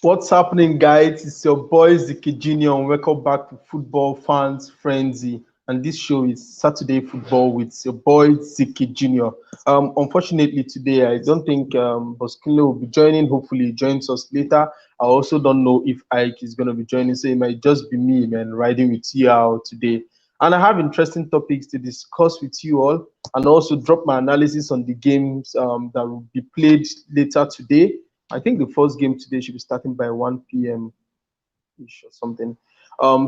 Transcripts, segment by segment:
What's happening, guys? It's your boy Ziki Junior, and welcome back to Football Fans Frenzy. And this show is Saturday Football with your boy Ziki Junior. Unfortunately, today I don't think Boskilo will be joining. Hopefully, he joins us later. I also don't know if Ike is going to be joining, so it might just be me, man, riding with you out today. And I have interesting topics to discuss with you all, and also drop my analysis on the games that will be played later today. I think the first game today should be starting by 1 p.m. ish or something.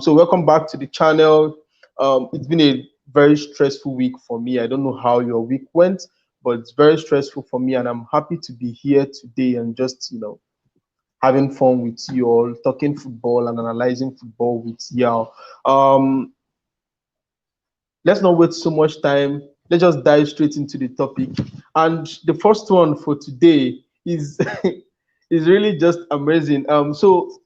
So welcome back to the channel. It's been a very stressful week for me. I don't know how your week went, but it's very stressful for me, and I'm happy to be here today and just having fun with you all, talking football and analyzing football with you all. Let's not waste so much time. Let's just dive straight into the topic. And the first one for today is is really just amazing. So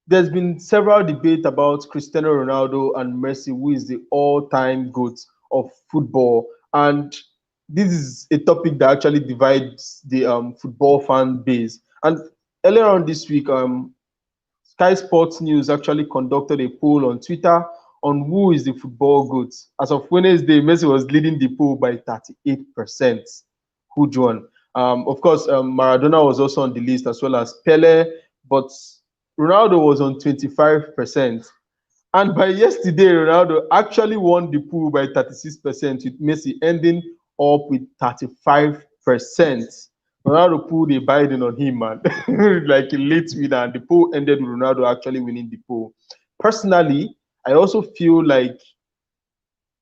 there's been several debates about Cristiano Ronaldo and Messi, who is the all-time GOAT of football. And this is a topic that actually divides the football fan base. And earlier on this week, Sky Sports News actually conducted a poll on Twitter on who is the football GOAT. As of Wednesday, Messi was leading the poll by 38%. Who won? Of course, Maradona was also on the list, as well as Pele, but Ronaldo was on 25%. And by yesterday, Ronaldo actually won the pool by 36%, with Messi ending up with 35%. Ronaldo pulled a Biden on him, man, like a late winner, and the poll ended with Ronaldo actually winning the poll. Personally, I also feel like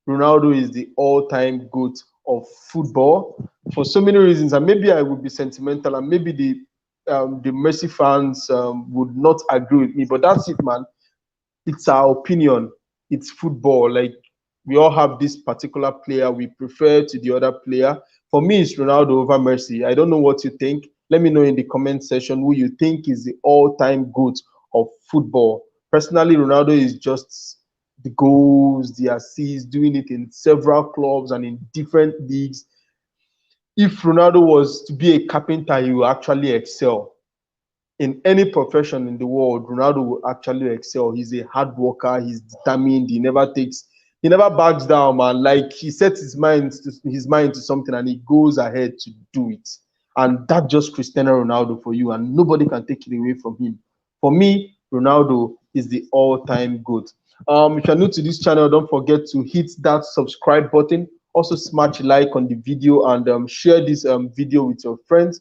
Ronaldo is the all-time GOAT of football for so many reasons, and maybe I would be sentimental, and maybe the Messi fans would not agree with me, but that's it, man. It's our opinion. It's football. Like, we all have this particular player we prefer to the other player. For me, it's Ronaldo over Messi. I don't know what you think. Let me know in the comment section who you think is the all-time GOAT of football. Personally, Ronaldo is just the goals, the assists, doing it in several clubs and in different leagues. If Ronaldo was to be a carpenter, he will actually excel. In any profession in the world, Ronaldo will actually excel. He's a hard worker. He's determined. He never backs down, man. Like, he sets his mind to something and he goes ahead to do it. And that's just Cristiano Ronaldo for you, and nobody can take it away from him. For me, Ronaldo is the all-time GOAT. If you're new to this channel, don't forget to hit that subscribe button. Also, smash like on the video and share this video with your friends.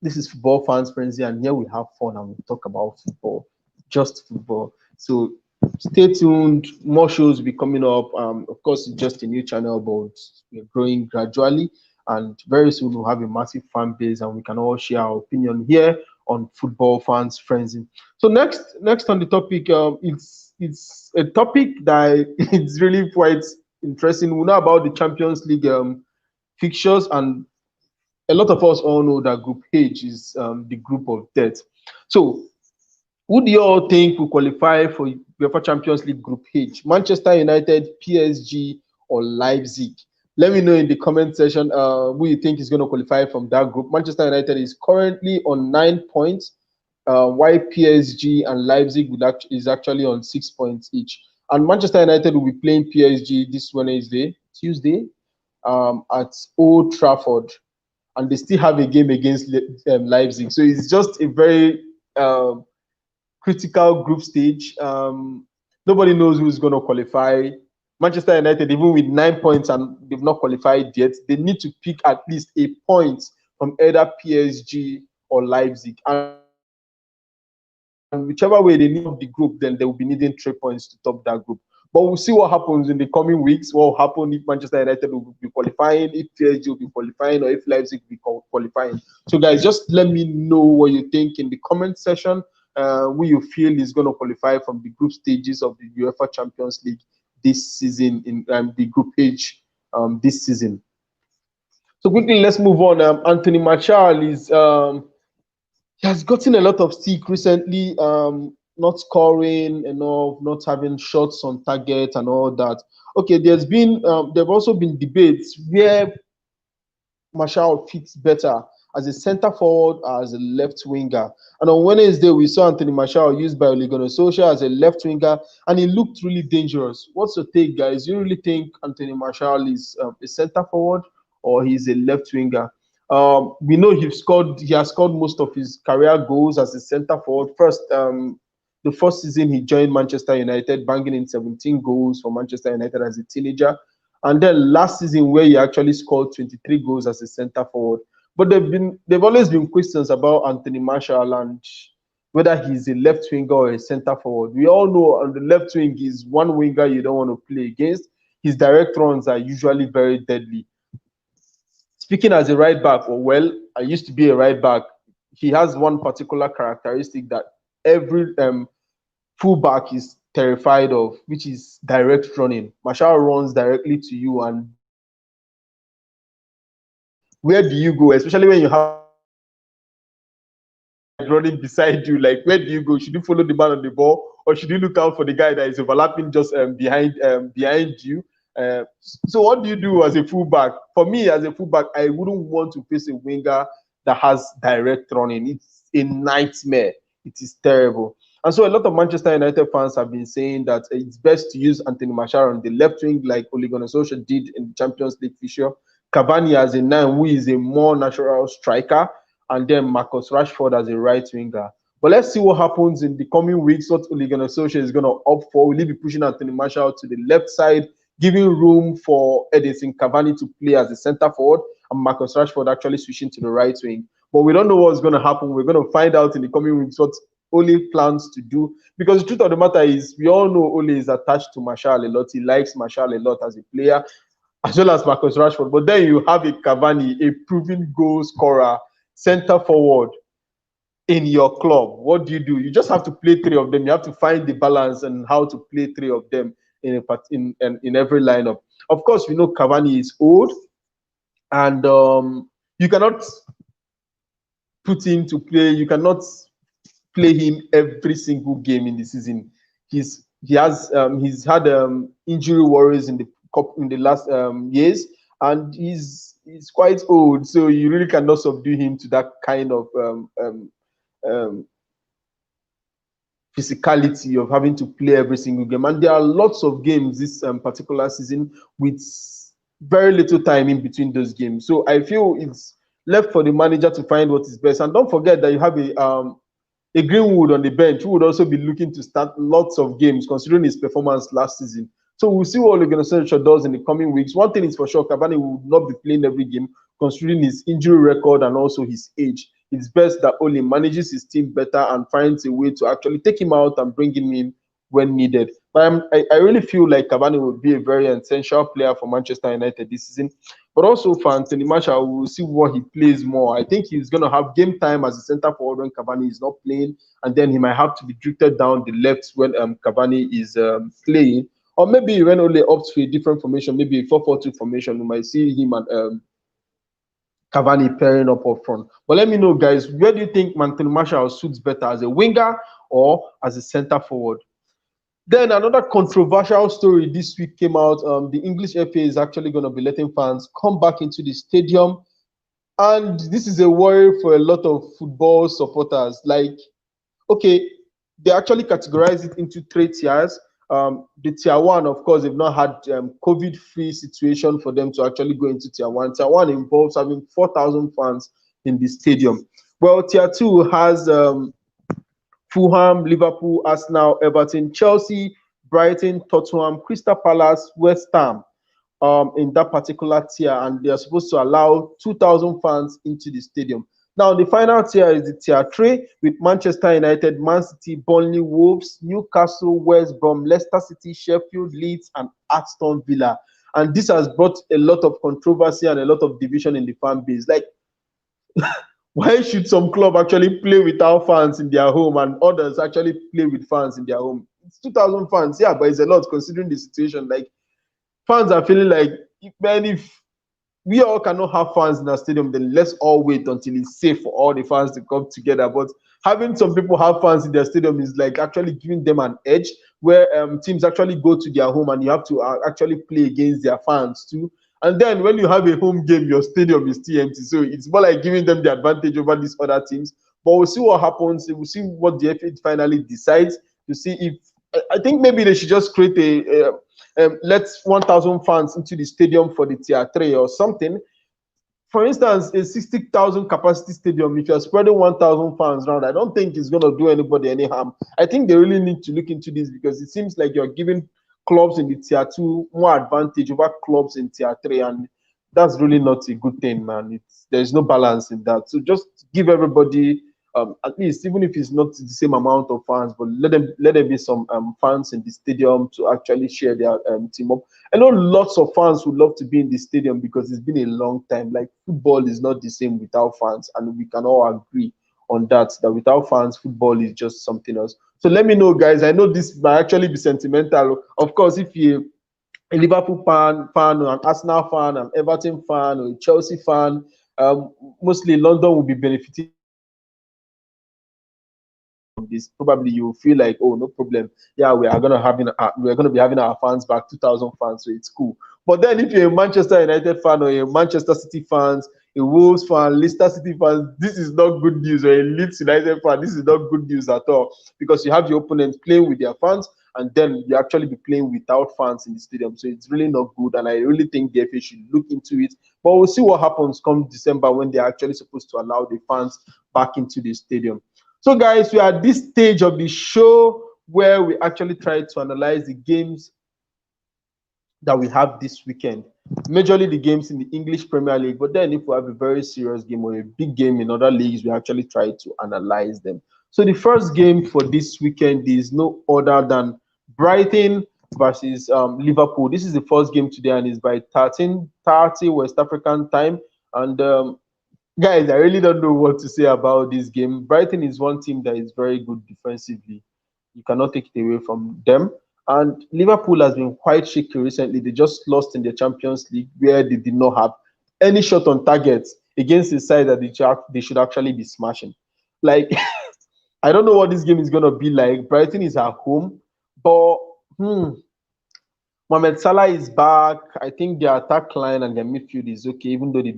This is Football Fans Frenzy, and here we have fun and we talk about football, just football. So stay tuned. More shows will be coming up. Of course, it's just a new channel, but we're growing gradually, and very soon we'll have a massive fan base, and we can all share our opinion here on Football Fans Frenzy. So next on the topic, it's a topic that it's really quite interesting. We know about the Champions League fixtures, and a lot of us all know that Group H is the group of death. So, who do you all think will qualify for UEFA Champions League Group H? Manchester United, PSG, or Leipzig? Let me know in the comment section who you think is going to qualify from that group. Manchester United is currently on 9 points, while PSG and Leipzig is actually on 6 points each. And Manchester United will be playing PSG this Tuesday, at Old Trafford. And they still have a game against Leipzig. So it's just a very critical group stage. Nobody knows who's going to qualify. Manchester United, even with 9 points and they've not qualified yet, they need to pick at least a point from either PSG or Leipzig. And whichever way they need the group, then they will be needing 3 points to top that group. But we'll see what happens in the coming weeks. What will happen if Manchester United will be qualifying, if PSG will be qualifying, or if Leipzig will be qualifying. So, guys, just let me know what you think in the comment section. Who you feel is going to qualify from the group stages of the UEFA Champions League this season, in the Group H this season. So quickly, let's move on. Anthony Martial he has gotten a lot of stick recently. Not scoring enough, not having shots on target and all that. Okay, there've also been debates where Martial fits better as a center forward or as a left winger. And on Wednesday, we saw Anthony Martial used by Ole Gunnar Solskjaer as a left winger, and he looked really dangerous. What's your take, guys? You really think Anthony Martial is a center forward or he's a left winger? We know he has scored most of his career goals as a center forward. The first season he joined Manchester United, banging in 17 goals for Manchester United as a teenager. And then last season, where he actually scored 23 goals as a centre forward. But they've always been questions about Anthony Martial and whether he's a left winger or a centre forward. We all know on the left wing, he's one winger you don't want to play against. His direct runs are usually very deadly. Speaking as a right back, I used to be a right back. He has one particular characteristic that every fullback is terrified of, which is direct running. Martial runs directly to you, and where do you go? Especially when you have running beside you, like where do you go? Should you follow the man on the ball, or should you look out for the guy that is overlapping just behind you? So what do you do as a fullback? For me, as a fullback, I wouldn't want to face a winger that has direct running. It's a nightmare. It is terrible. And so a lot of Manchester United fans have been saying that it's best to use Anthony Martial on the left wing, like Ole Gunnar Solskjaer did in the Champions League fixture. Cavani as a 9, who is a more natural striker, and then Marcus Rashford as a right winger. But let's see what happens in the coming weeks. What Ole Gunnar Solskjaer is going to opt for. Will he be pushing Anthony Martial to the left side, giving room for Edinson Cavani to play as a centre forward, and Marcus Rashford actually switching to the right wing? But we don't know what's going to happen. We're going to find out in the coming weeks what Ole plans to do, because the truth of the matter is we all know Ole is attached to Martial a lot. He likes Martial a lot as a player, as well as Marcus Rashford. But then you have a Cavani, a proven goal scorer, centre forward in your club. What do? You just have to play 3 of them. You have to find the balance and how to play 3 of them in every lineup. Of course, we know Cavani is old, and you cannot put him to play. You cannot play him every single game in the season. He's had injury worries in the last years, and he's quite old, so you really cannot subdue him to that kind of physicality of having to play every single game. And there are lots of games this particular season with very little time in between those games. So I feel it's left for the manager to find what is best. And don't forget that you have a Greenwood on the bench who would also be looking to start lots of games considering his performance last season. So we'll see what Ole Gunnar Solskjaer does in the coming weeks. One thing is for sure, Cavani will not be playing every game considering his injury record and also his age. It's best that Ole manages his team better and finds a way to actually take him out and bring him in when needed. But I really feel like Cavani will be a very essential player for Manchester United this season. But also for Anthony Martial, we'll see what he plays more. I think he's going to have game time as a centre forward when Cavani is not playing, and then he might have to be drifted down the left when Cavani is playing. Or maybe when Ole opts for a different formation, maybe a 4-4-2 formation, we might see him and Cavani pairing up front. But let me know, guys, where do you think Anthony Martial suits better, as a winger or as a centre forward? Then another controversial story this week came out. The English FA is actually going to be letting fans come back into the stadium. And this is a worry for a lot of football supporters. Like, okay, they actually categorize it into 3 tiers. The tier 1, of course, they've not had COVID-free situation for them to actually go into tier 1. Tier 1 involves having 4,000 fans in the stadium. Well, tier 2 has Fulham, Liverpool, Arsenal, Everton, Chelsea, Brighton, Tottenham, Crystal Palace, West Ham in that particular tier, and they are supposed to allow 2,000 fans into the stadium. Now, the final tier is the tier 3 with Manchester United, Man City, Burnley, Wolves, Newcastle, West Brom, Leicester City, Sheffield, Leeds, and Aston Villa. And this has brought a lot of controversy and a lot of division in the fan base. Like, why should some club actually play without fans in their home and others actually play with fans in their home? It's 2,000 fans, yeah, but it's a lot considering the situation. Like, fans are feeling like, if we all cannot have fans in our stadium, then let's all wait until it's safe for all the fans to come together. But having some people have fans in their stadium is like actually giving them an edge, where teams actually go to their home and you have to actually play against their fans too. And then when you have a home game, your stadium is still empty. So it's more like giving them the advantage over these other teams. But we'll see what happens. We'll see what the FA finally decides to see if I think maybe they should just create let 1,000 fans into the stadium for the tier 3 or something. For instance, a 60,000 capacity stadium, if you're spreading 1,000 fans around, I don't think it's going to do anybody any harm. I think they really need to look into this because it seems like you're giving clubs in the tier 2 more advantage over clubs in tier 3, and that's really not a good thing, man. There's no balance in that. So just give everybody at least, even if it's not the same amount of fans, but let there be some fans in the stadium to actually share their team up. I know lots of fans would love to be in the stadium because it's been a long time. Like football is not the same without fans, and we can all agree on that. That without fans, football is just something else. So let me know, guys. I know this might actually be sentimental. Of course, if you're a Liverpool fan, or an Arsenal fan, an Everton fan, or a Chelsea fan, mostly London will be benefiting this. Probably you feel like, oh, no problem, yeah, we're gonna be having our fans back, 2,000 fans, so it's cool. But then if you're a Manchester United fan or a Manchester City fans, a Wolves fan, Leicester City fans, this is not good news. Or a Leeds United fan, this is not good news at all, because you have your opponents playing with their fans, and then you actually be playing without fans in the stadium. So it's really not good, and I really think the FA should look into it. But we'll see what happens come December when they're actually supposed to allow the fans back into the stadium. So, guys, we are at this stage of the show where we actually try to analyze the games that we have this weekend. Majorly the games in the English Premier League, but then if we have a very serious game or a big game in other leagues, we actually try to analyze them. So the first game for this weekend is no other than Brighton versus Liverpool. This is the first game today, and it's by 13:30 West African time. And guys, I really don't know what to say about this game. Brighton is one team that is very good defensively. You cannot take it away from them. And Liverpool has been quite shaky recently. They just lost in the Champions League where they did not have any shot on target against a side that they should actually be smashing. Like, I don't know what this game is going to be like. Brighton is at home, but Mohamed Salah is back. I think their attack line and their midfield is okay, even though the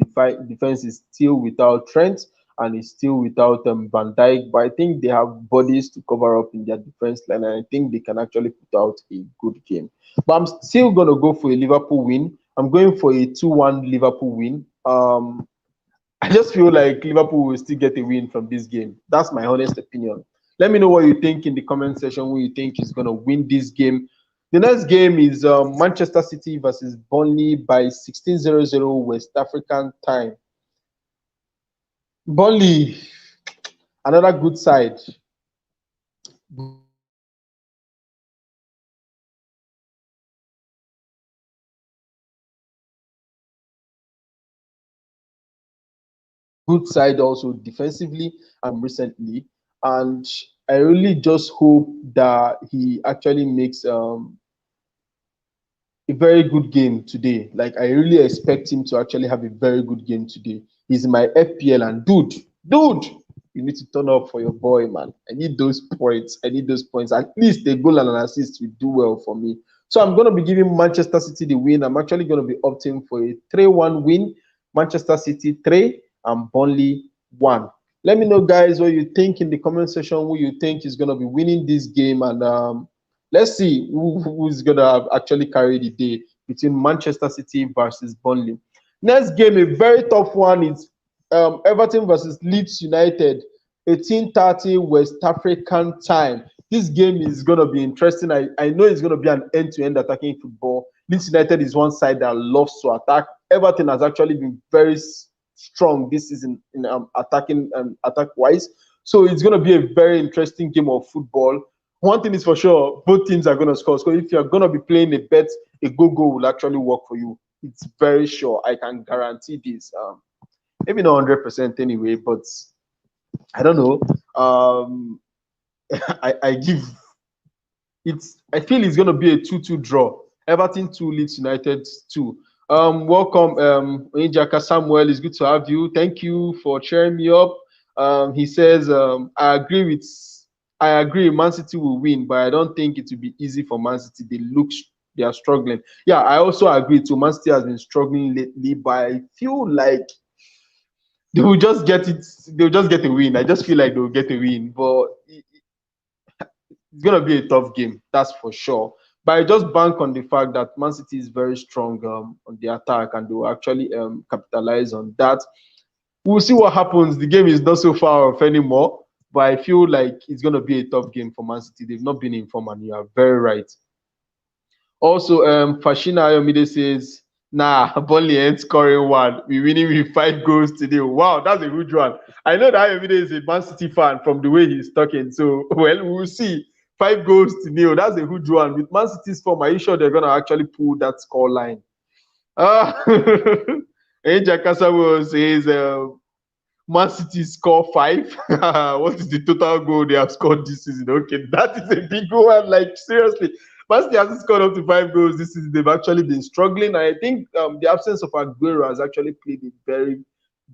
defense is still without Trent and is still without Van Dijk. But I think they have bodies to cover up in their defense line, and I think they can actually put out a good game. But I'm still going to go for a Liverpool win. I'm going for a 2-1 Liverpool win. I just feel like Liverpool will still get a win from this game. That's my honest opinion. Let me know what you think in the comment section, who you think is going to win this game. The next game is Manchester City versus Burnley by 16:00 West African time. Burnley, another good side. Good side also defensively and recently. And I really just hope that he actually makes a very good game today. Like, I really expect him to actually have a very good game today. He's my FPL, and dude, you need to turn up for your boy, man. I need those points. I need those points. At least a goal and an assist will do well for me. So I'm going to be giving Manchester City the win. I'm actually going to be opting for a 3-1 win. Manchester City 3 and Burnley 1. Let me know, guys, what you think in the comment section, who you think is going to be winning this game. And let's see who's going to actually carry the day between Manchester City versus Burnley. Next game, a very tough one, is Everton versus Leeds United, 18:30 West African time. This game is going to be interesting. I know it's going to be an end-to-end attacking football. Leeds United is one side that loves to attack. Everton has actually been very strong this season in attacking attack-wise. So it's going to be a very interesting game of football. One thing is for sure, both teams are going to score. So if you're going to be playing a bet, a goal will actually work for you. It's very sure. I can guarantee this. Maybe not 100% anyway, but I don't know. I give it's. I feel it's going to be a 2-2 draw. Everton 2, Leeds United 2. Welcome, Onyeka Samuel. It's good to have you. Thank you for cheering me up. He says, I agree. Man City will win, but I don't think it will be easy for Man City. They look they are struggling. Yeah, I also agree too. Man City has been struggling lately, but I feel like they will just get it. They'll just get a win. I just feel like they'll get a win, but it's gonna be a tough game, that's for sure. But I just bank on the fact that Man City is very strong on the attack, and they will actually capitalize on that. We'll see what happens. The game is not so far off anymore, but I feel like it's gonna be a tough game for Man City. They've not been in form, and you are very right. Also, Fashina Ayomide says, nah, Burnley ain't scoring one. We're winning with 5 goals today. Wow, that's a good one. I know that Ayomide is a Man City fan from the way he's talking. So, well, we'll see. 5 goals to nil. That's a good one. With Man City's form, are you sure they're going to actually pull that score line? Jakasa says, Man City score 5. What is the total goal they have scored this season? Okay, that is a big one. Like, seriously. Man City hasn't scored up to 5 goals this season. They've actually been struggling. I think the absence of Aguero has actually played a very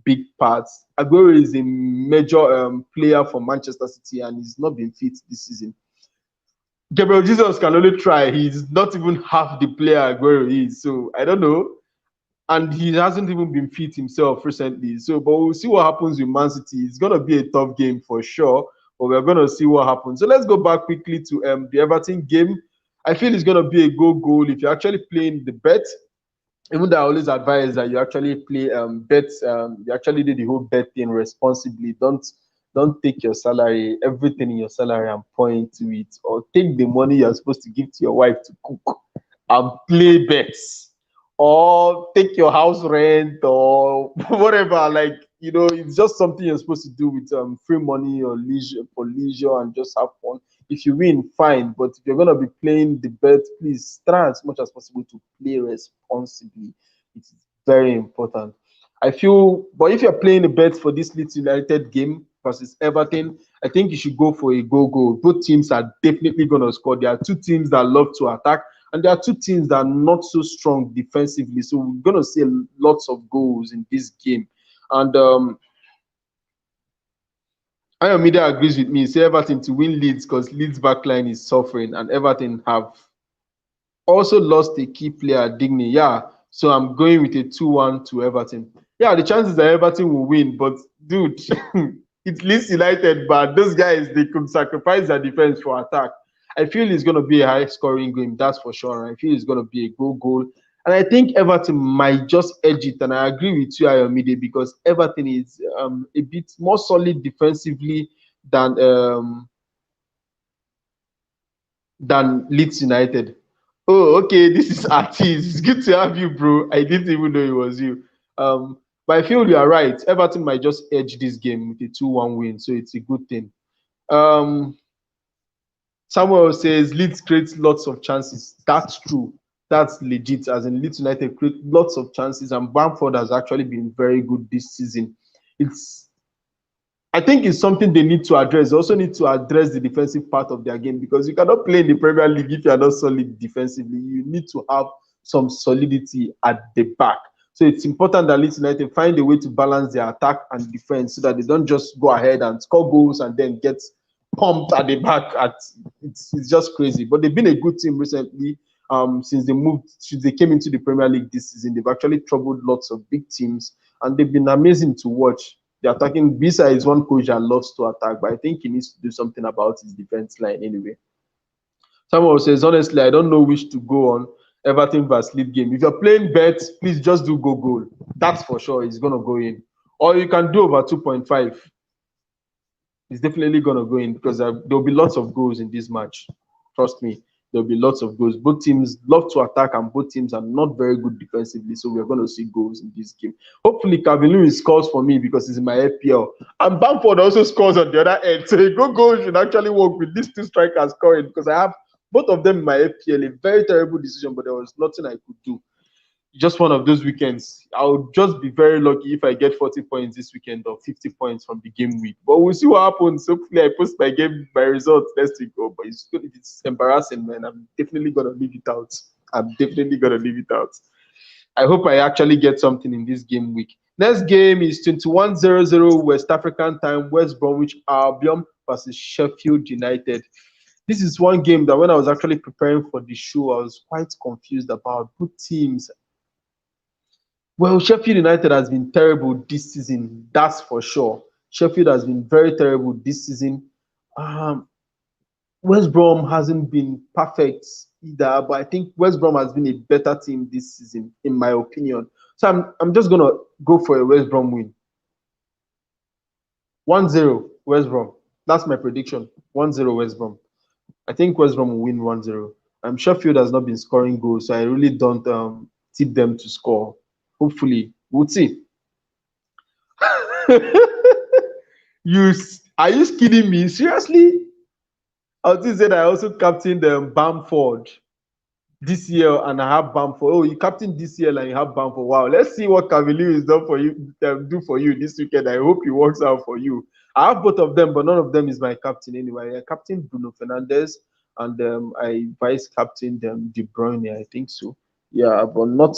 big part. Aguero is a major player for Manchester City, and he's not been fit this season. Gabriel Jesus can only try. He's not even half the player Aguero is. So I don't know. And he hasn't even been fit himself recently. So, but we'll see what happens with Man City. It's going to be a tough game for sure, but we're going to see what happens. So let's go back quickly to the Everton game. I feel it's going to be a goal. If you're actually playing the bet, even though I always advise that you actually play bets, you actually do the whole bet thing responsibly. Don't take your salary, everything in your salary, and point to it, or take the money you're supposed to give to your wife to cook and play bets, or take your house rent or whatever. Like, it's just something you're supposed to do with free money or leisure, for leisure, and just have fun. If you win, fine. But if you're gonna be playing the bet, please try as much as possible to play responsibly. It is very important. I feel, but if you're playing a bet for this Leeds United game versus Everton, I think you should go for a goal. Both teams are definitely gonna score. There are two teams that love to attack, and there are two teams that are not so strong defensively. So we're gonna see lots of goals in this game. And Ayomide agrees with me. Say Everton to win Leeds because Leeds backline is suffering, and Everton have also lost a key player, Digne. Yeah, so I'm going with a 2-1 to Everton. Yeah, the chances that Everton will win, but dude, it's Leeds United, but those guys, they could sacrifice their defense for attack. I feel it's going to be a high-scoring game, that's for sure. I feel it's going to be a goal. And I think Everton might just edge it. And I agree with you, Ayomide, because Everton is a bit more solid defensively than Leeds United. Oh, okay. This is Artis. It's good to have you, bro. I didn't even know it was you. But I feel you are right. Everton might just edge this game with a 2-1 win, so it's a good thing. Samuel says Leeds creates lots of chances. That's true. That's legit. As in, Leeds United create lots of chances, and Bamford has actually been very good this season. I think it's something they need to address. They also need to address the defensive part of their game, because you cannot play in the Premier League if you are not solid defensively. You need to have some solidity at the back. So it's important that Leeds United find a way to balance their attack and defense so that they don't just go ahead and score goals and then get pumped at the back. It's just crazy. But they've been a good team recently. Since they came into the Premier League this season, they've actually troubled lots of big teams, and they've been amazing to watch. The attacking Bisa is one coach that loves to attack, but I think he needs to do something about his defense line anyway. Someone says, honestly, I don't know which to go on. Everton versus Leeds game. If you're playing bets, please just do goal. That's for sure. It's gonna go in. Or you can do over 2.5. It's definitely gonna go in, because there'll be lots of goals in this match. Trust me. There'll be lots of goals. Both teams love to attack, and both teams are not very good defensively. So we're going to see goals in this game. Hopefully, Calvin Lewis scores for me because he's in my FPL. And Bamford also scores on the other end. So a goal should actually work with these two strikers scoring, because I have both of them in my FPL. A very terrible decision, but there was nothing I could do. Just one of those weekends. I'll just be very lucky if I get 40 points this weekend or 50 points from the game week. But we'll see what happens. Hopefully, I post my results next week. Oh, but it's embarrassing, man. I'm definitely gonna leave it out. I hope I actually get something in this game week. Next game is 21:00 West African time. West Bromwich Albion versus Sheffield United. This is one game that when I was actually preparing for the show, I was quite confused about. Good teams. Well, Sheffield United has been terrible this season, that's for sure. Sheffield has been very terrible this season. Um, West Brom hasn't been perfect either, but I think West Brom has been a better team this season, in my opinion. So I'm just gonna go for a West Brom win. 1-0 West Brom. That's my prediction. 1-0 West Brom. I think West Brom will win 1-0. Sheffield has not been scoring goals, so I really don't tip them to score. Hopefully, we'll see. you are you kidding me? Seriously? I was say that I also captained Bamford this year, and I have Bamford. Oh, you captain this year and you have Bamford. Wow, let's see what Cavalier is done for you, do for you this weekend. I hope it works out for you. I have both of them, but none of them is my captain anyway. I captain Bruno Fernandes, and I vice captain De Bruyne. I think so. Yeah, but not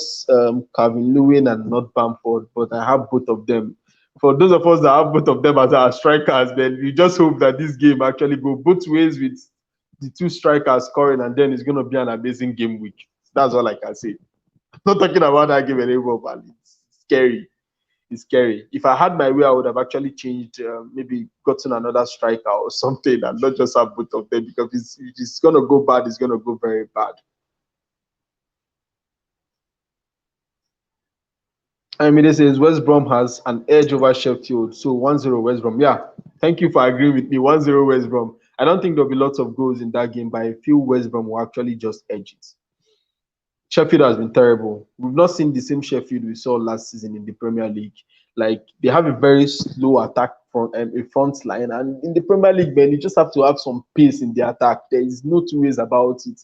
Calvin Lewin and not Bamford, but I have both of them. For those of us that have both of them as our strikers, then we just hope that this game actually go both ways with the two strikers scoring, and then it's going to be an amazing game week. That's all I can say. Not talking about that game anymore, but it's scary. It's scary. If I had my way, I would have actually changed, maybe gotten another striker or something, and not just have both of them, because if it's going to go bad, it's going to go very bad. I mean, this is West Brom has an edge over Sheffield, so 1-0 West Brom. Yeah, thank you for agreeing with me. 1-0 West Brom. I don't think there'll be lots of goals in that game, but I feel West Brom will actually just edge it. Sheffield has been terrible. We've not seen the same Sheffield we saw last season in the Premier League. Like, they have a very slow attack from a front line, and in the Premier League, man, you just have to have some pace in the attack. There is no two ways about it.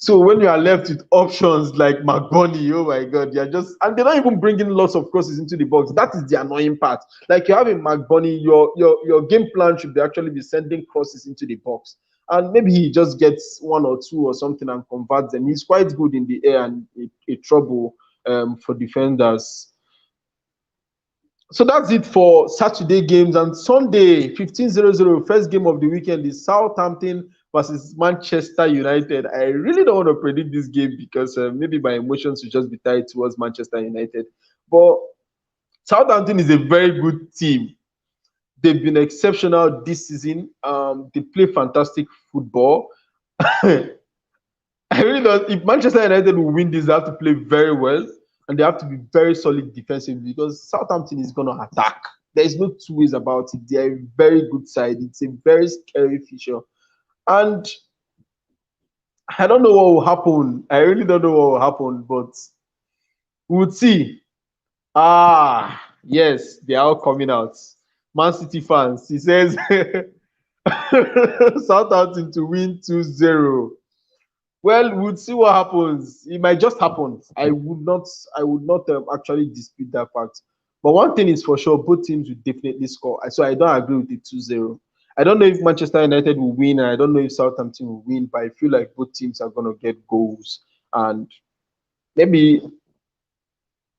So when you are left with options like McBurney, oh my God, you're just, and they're not even bringing lots of crosses into the box. That is the annoying part. Like, you have a McBurney, your game plan should be actually be sending crosses into the box, and maybe he just gets one or two or something and converts them. He's quite good in the air and a trouble for defenders. So that's it for Saturday games. And Sunday, 15:00, first game of the weekend is Southampton versus Manchester United. I really don't want to predict this game because maybe my emotions will just be tied towards Manchester United. But Southampton is a very good team. They've been exceptional this season. They play fantastic football. I really don't. If Manchester United will win this, they have to play very well, and they have to be very solid defensively, because Southampton is going to attack. There is no two ways about it. They are a very good side. It's a very scary feature, and I don't know what will happen. I really don't know what will happen, but we'll see. Ah, yes, they are all coming out. Man City fans, he says Southampton to win 2-0. Well, we'll see what happens. It might just happen. I would not actually dispute that fact. But one thing is for sure, both teams will definitely score. So I don't agree with the 2-0. I don't know if Manchester United will win, and I don't know if Southampton will win, but I feel like both teams are going to get goals. And maybe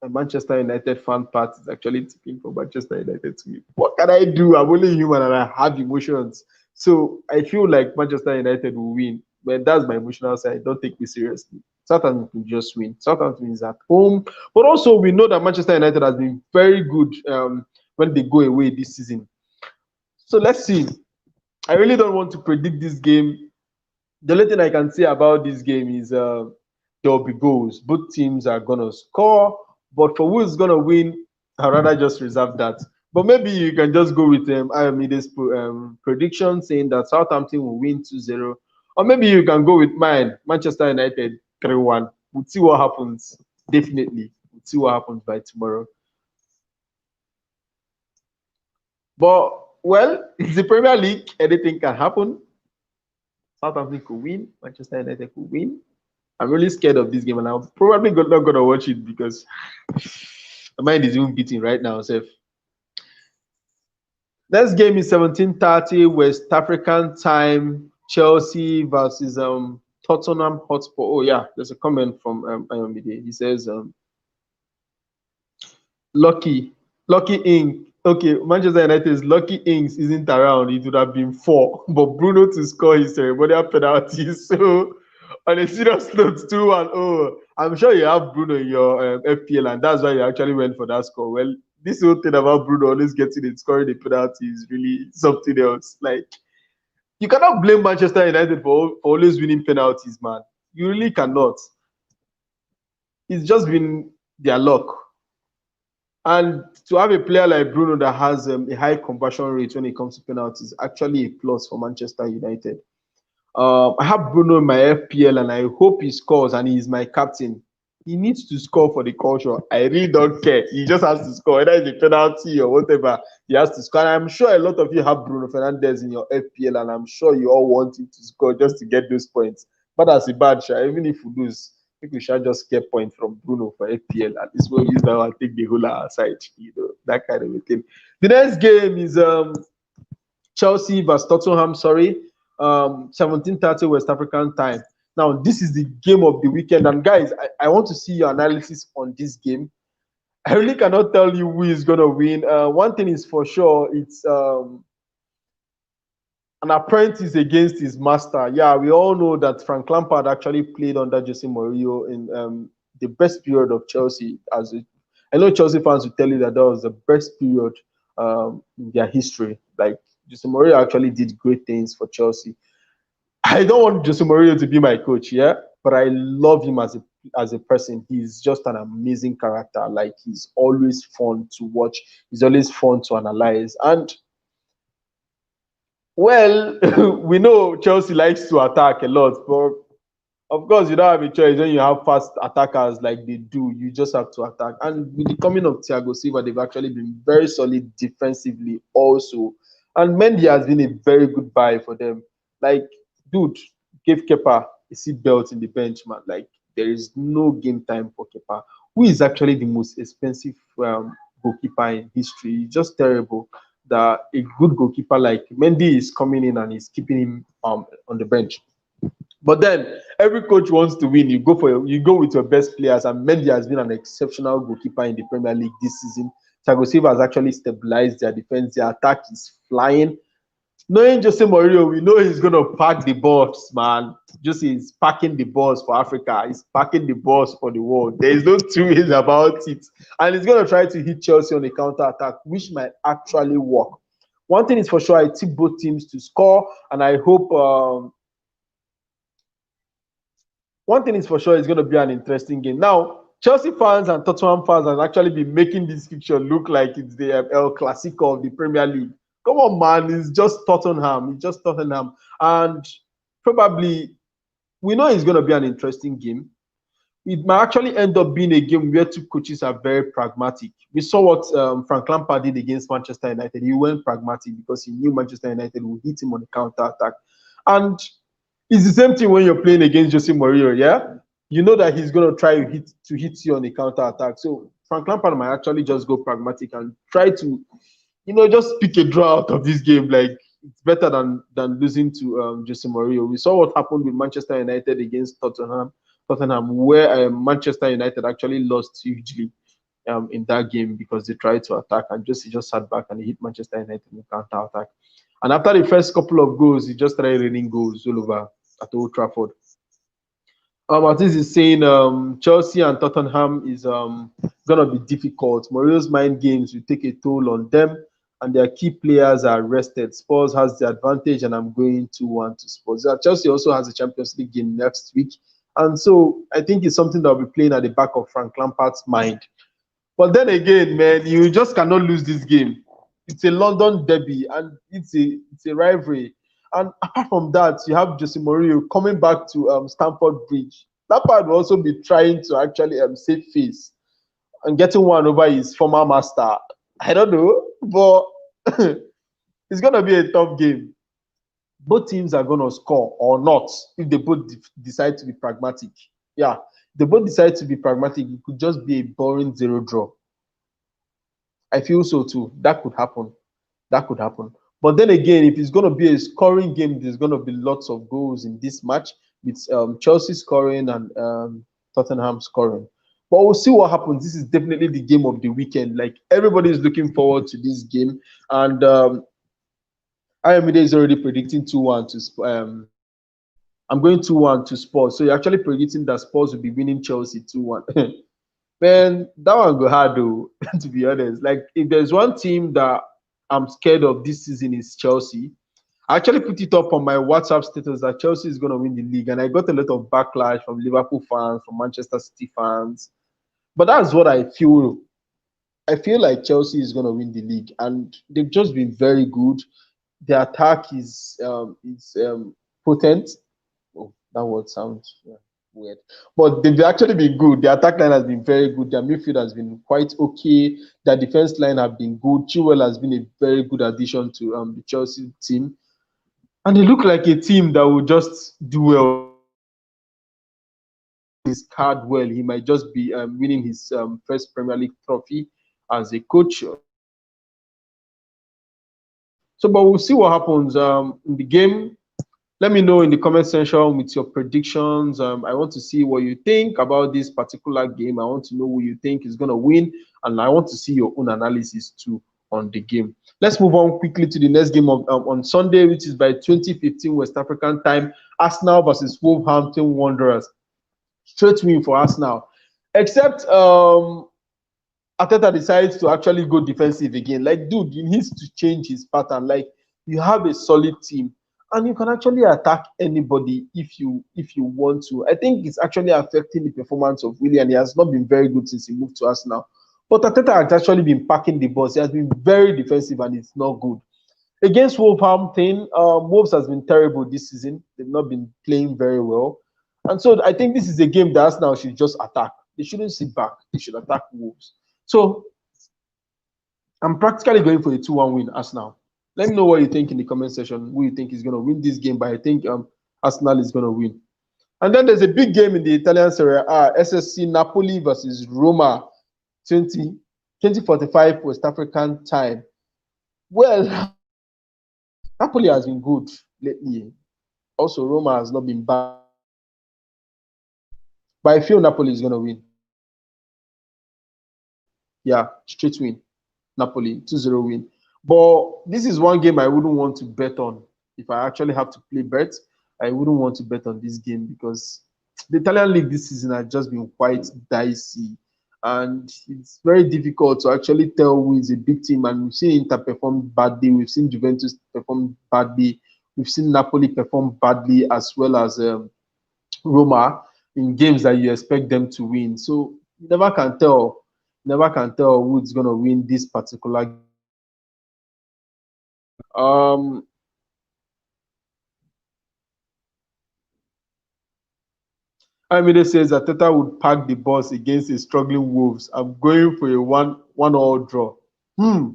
a Manchester United fan part is actually tipping for Manchester United to win. What can I do? I'm only human and I have emotions. So I feel like Manchester United will win. But that's my emotional side. Don't take me seriously. Southampton can just win. Southampton is at home. But also, we know that Manchester United has been very good when they go away this season. So let's see. I really don't want to predict this game. The only thing I can say about this game is there will be goals. Both teams are going to score. But for who is going to win, I'd rather just reserve that. But maybe you can just go with Ayamide's prediction saying that Southampton will win 2-0. Or maybe you can go with mine, Manchester United 3-1. We'll see what happens. Definitely. We'll see what happens by tomorrow. But, well, it's the Premier League. Anything can happen. Southampton could win. Manchester United could win. I'm really scared of this game, and I'm probably not going to watch it because my mind is even beating right now. So next game is 17:30 West African time. Chelsea versus Tottenham Hotspur. Oh yeah, there's a comment from Ayomide. He says Lucky Inc. Okay, Manchester United's lucky Ings isn't around. It would have been 4, but Bruno to score his ceremonial penalty. So, on a serious note, 2-1. Oh, I'm sure you have Bruno in your FPL, and that's why you actually went for that score. Well, this whole thing about Bruno always getting it, scoring the penalty is really something else. Like, you cannot blame Manchester United for always winning penalties, man. You really cannot. It's just been their luck. And to have a player like Bruno that has a high conversion rate when it comes to penalties is actually a plus for Manchester United. I have Bruno in my FPL and I hope he scores and he's my captain. He needs to score for the culture. I really don't care. He just has to score, whether it's a penalty or whatever. He has to score. And I'm sure a lot of you have Bruno Fernandes in your FPL, and I'm sure you all want him to score just to get those points. But as a bad shot, even if we lose, I think we shall just get points from Bruno for FPL. At least we'll use that and take the whole aside, that kind of a thing. The next game is Chelsea versus Tottenham. Sorry, 17:30 West African time. Now, this is the game of the weekend, and guys, I want to see your analysis on this game. I really cannot tell you who is gonna win. One thing is for sure, it's an apprentice against his master. Yeah, we all know that Frank Lampard actually played under Jose Mourinho in the best period of Chelsea. I know Chelsea fans will tell you that was the best period in their history. Like Jose Mourinho actually did great things for Chelsea. I don't want Jose Mourinho to be my coach, yeah, but I love him as a person. He's just an amazing character. Like he's always fun to watch. He's always fun to analyze. And well, we know Chelsea likes to attack a lot, but of course you don't have a choice when you have fast attackers like they do. You just have to attack. And with the coming of Thiago Silva, they've actually been very solid defensively also. And Mendy has been a very good buy for them. Like, dude, give Kepa a seatbelt in the bench, man. Like, there is no game time for Kepa, who is actually the most expensive goalkeeper in history. It's just terrible that a good goalkeeper like Mendy is coming in and is keeping him on the bench. But then every coach wants to win. You go with your best players, and Mendy has been an exceptional goalkeeper in the Premier League this season. Thiago Silva has actually stabilized their defense. Their attack is flying. Knowing Jose Mourinho, we know he's going to pack the balls, man. Just he's packing the balls for Africa. He's packing the balls for the world. There is no two ways about it. And he's going to try to hit Chelsea on a counter attack, which might actually work. One thing is for sure, I tip both teams to score, and I hope. One thing is for sure, it's going to be an interesting game. Now, Chelsea fans and Tottenham fans have actually been making this fixture look like it's the El Clasico of the Premier League. Come on, man, it's just Tottenham. It's just Tottenham. And probably, we know it's going to be an interesting game. It might actually end up being a game where two coaches are very pragmatic. We saw what Frank Lampard did against Manchester United. He went pragmatic because he knew Manchester United would hit him on the counter attack. And it's the same thing when you're playing against Jose Mourinho, yeah? You know that he's going to try to hit you on the counter attack. So Frank Lampard might actually just go pragmatic and try to, just pick a draw out of this game. Like, it's better than losing to Jose Mourinho. We saw what happened with Manchester United against Tottenham, where Manchester United actually lost hugely in that game because they tried to attack and just sat back and hit Manchester United in the counter attack. And after the first couple of goals, he just started raining goals all over at Old Trafford. Martins is saying Chelsea and Tottenham is gonna be difficult. Mourinho's mind games will take a toll on them, and their key players are rested. Spurs has the advantage, and I'm going 2-1 to Spurs. Chelsea also has a Champions League game next week, and so I think it's something that will be playing at the back of Frank Lampard's mind. But then again, man, you just cannot lose this game. It's a London derby, and it's a rivalry. And apart from that, you have Jose Mourinho coming back to Stamford Bridge. Lampard will also be trying to actually save face and getting one over his former master. I don't know, but it's going to be a tough game. Both teams are going to score or not if they both decide to be pragmatic. Yeah, they both decide to be pragmatic. It could just be a boring 0 draw. I feel so too. That could happen. That could happen. But then again, if it's going to be a scoring game, there's going to be lots of goals in this match with Chelsea scoring and Tottenham scoring. But we'll see what happens. This is definitely the game of the weekend. Like everybody is looking forward to this game, and IMD is already predicting 2-1 to. I'm going 2-1 to Spurs. So you're actually predicting that Spurs will be winning Chelsea 2-1. Man, that one go hard though, to be honest. Like if there's one team that I'm scared of this season is Chelsea. I actually put it up on my WhatsApp status that Chelsea is going to win the league, and I got a lot of backlash from Liverpool fans, from Manchester City fans. But that's what I feel. I feel like Chelsea is going to win the league, and they've just been very good. The attack is potent. Oh, that word sounds weird, but they've actually been good. The attack line has been very good. Their midfield has been quite okay. Their defense line have been good. Chilwell has been a very good addition to the Chelsea team, and they look like a team that will just do well. His card well, he might just be winning his first Premier League trophy as a coach. So, but we'll see what happens in the game. Let me know in the comment section with your predictions. I want to see what you think about this particular game. I want to know who you think is going to win, and I want to see your own analysis too on the game. Let's move on quickly to the next game of on Sunday, which is by 20:15 West African time. Arsenal versus Wolverhampton Wanderers. Straight win for Arsenal, except Arteta decides to actually go defensive again. Like, dude, he needs to change his pattern. Like, you have a solid team, and you can actually attack anybody if you want to. I think it's actually affecting the performance of Willian. He has not been very good since he moved to Arsenal. But Arteta has actually been packing the balls. He has been very defensive, and it's not good. Against Wolverhampton, Wolves has been terrible this season. They've not been playing very well. And so I think this is a game that Arsenal should just attack. They shouldn't sit back. They should attack Wolves. So I'm practically going for a 2-1 win, Arsenal. Let me know what you think in the comment section, who you think is going to win this game, but I think Arsenal is going to win. And then there's a big game in the Italian Serie A, SSC Napoli versus Roma, 20:45 West African time. Well, Napoli has been good lately. Also, Roma has not been bad. But I feel Napoli is going to win. Yeah, straight win. Napoli, 2-0 win. But this is one game I wouldn't want to bet on. If I actually have to play bets, I wouldn't want to bet on this game because the Italian league this season has just been quite dicey. And it's very difficult to actually tell who is a big team. And we've seen Inter perform badly. We've seen Juventus perform badly. We've seen Napoli perform badly as well as Roma in games that you expect them to win. So you never can tell. Never can tell who's going to win this particular game. Amide says that Teta would pack the bus against a struggling Wolves. I'm going for a one-all draw. He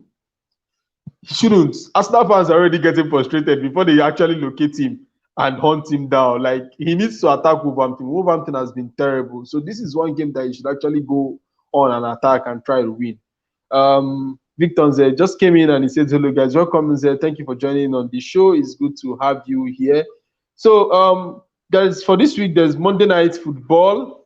shouldn't. Arsenal fans are already getting frustrated before they actually locate him and hunt him down. Like, he needs to attack Wolverhampton. Wolverhampton has been terrible. So this is one game that he should actually go on and attack and try to win. Victor just came in and he said, hello guys, welcome. Thank you for joining on the show. It's good to have you here. So guys, for this week, there's Monday Night Football.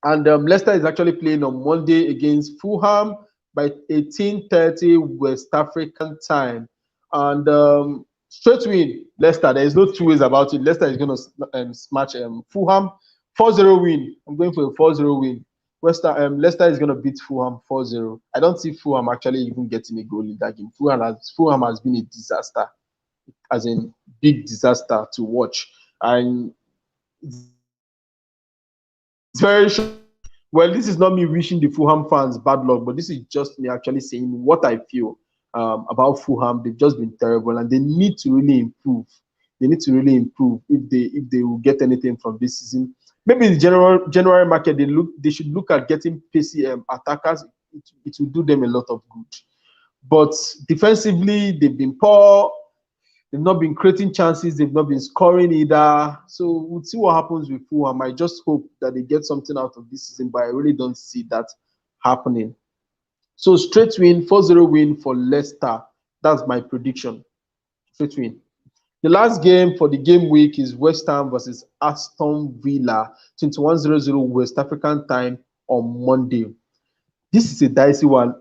And Leicester is actually playing on Monday against Fulham by 18:30 West African time. And straight win, Leicester. There is no two ways about it. Leicester is going to smash Fulham. 4-0 win. I'm going for a 4-0 win. Leicester is going to beat Fulham 4-0. I don't see Fulham actually even getting a goal in that game. Fulham has been a disaster, as in big disaster to watch. And it's very well, this is not me wishing the Fulham fans bad luck, but this is just me actually saying what I feel about Fulham. They've just been terrible, and they need to really improve. They need to really improve if they will get anything from this season. Maybe in the January market, they should look at getting PCM attackers. It will do them a lot of good. But defensively, they've been poor. They've not been creating chances. They've not been scoring either. So we'll see what happens with Fulham. I just hope that they get something out of this season, but I really don't see that happening. So straight win, 4-0 win for Leicester. That's my prediction. Straight win. The last game for the game week is West Ham versus Aston Villa, 21:00 West African time on Monday. This is a dicey one.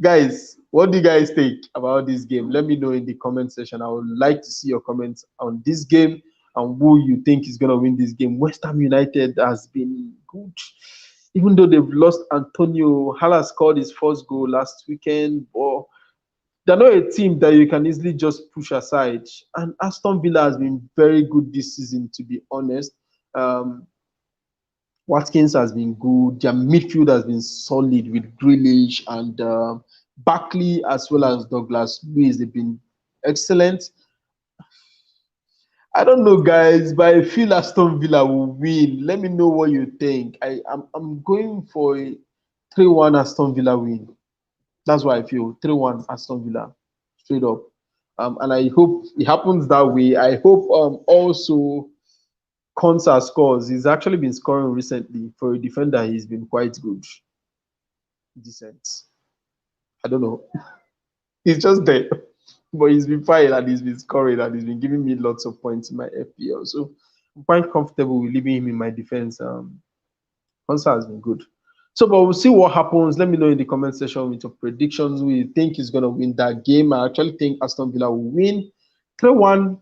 Guys, what do you guys think about this game? Let me know in the comment section. I would like to see your comments on this game and who you think is going to win this game. West Ham United has been good. Even though they've lost Antonio, Hala scored his first goal last weekend, but they're not a team that you can easily just push aside. And Aston Villa has been very good this season, to be honest. Um, Watkins has been good. Their midfield has been solid with Grealish and Barkley as well as Douglas Luiz. They've been excellent. I don't know, guys, but I feel Aston Villa will win. Let me know what you think. I'm going for a 3-1 Aston Villa win. That's what I feel. 3-1 Aston Villa, straight up. And I hope it happens that way. I hope also Konsa scores. He's actually been scoring recently. For a defender, he's been quite good. Decent. I don't know. He's just there. But he's been fine and he's been scoring and he's been giving me lots of points in my FPL. So I'm quite comfortable with leaving him in my defense. Konsa has been good. So, but we'll see what happens. Let me know in the comment section with your predictions. Who you think is going to win that game? I actually think Aston Villa will win 3-1.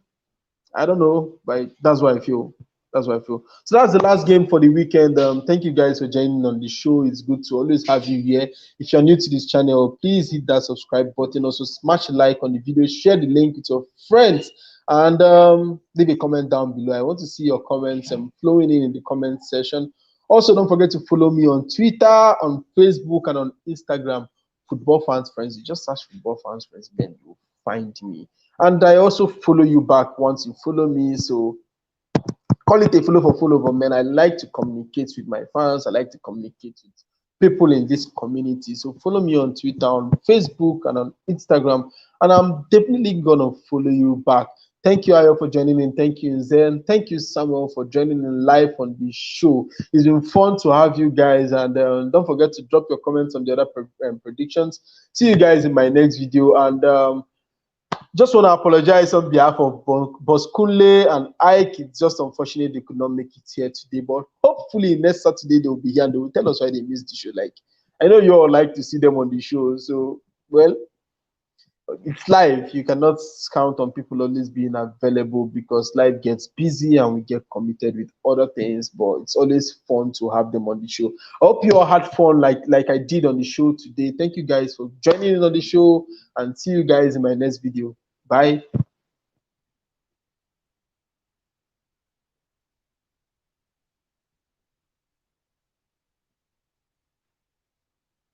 I don't know, but that's what I feel. That's what I feel. So that's the last game for the weekend. Thank you guys for joining on the show. It's good to always have you here. If you're new to this channel, please hit that subscribe button. Also, smash a like on the video. Share the link with your friends. And leave a comment down below. I want to see your comments flowing in the comment section. Also, don't forget to follow me on Twitter, on Facebook, and on Instagram. Football Fans Friends. You just search Football Fans Friends, then you'll find me. And I also follow you back once you follow me. So call it a follow for follow, but man, I like to communicate with my fans. I like to communicate with people in this community. So follow me on Twitter, on Facebook, and on Instagram. And I'm definitely gonna follow you back. Thank you, Ayo, for joining in. Thank you, Zen. Thank you, Samuel, for joining in live on the show. It's been fun to have you guys. And don't forget to drop your comments on the other predictions. See you guys in my next video. And just want to apologize on behalf of Boss Kunle and Ike. It's just unfortunate they could not make it here today. But hopefully next Saturday they'll be here and they will tell us why they missed the show. Like, I know you all like to see them on the show. So, well, it's live. You cannot count on people always being available because life gets busy and we get committed with other things. But it's always fun to have them on the show. I hope you all had fun like I did on the show today. Thank you guys for joining in on the show and see you guys in my next video. Bye.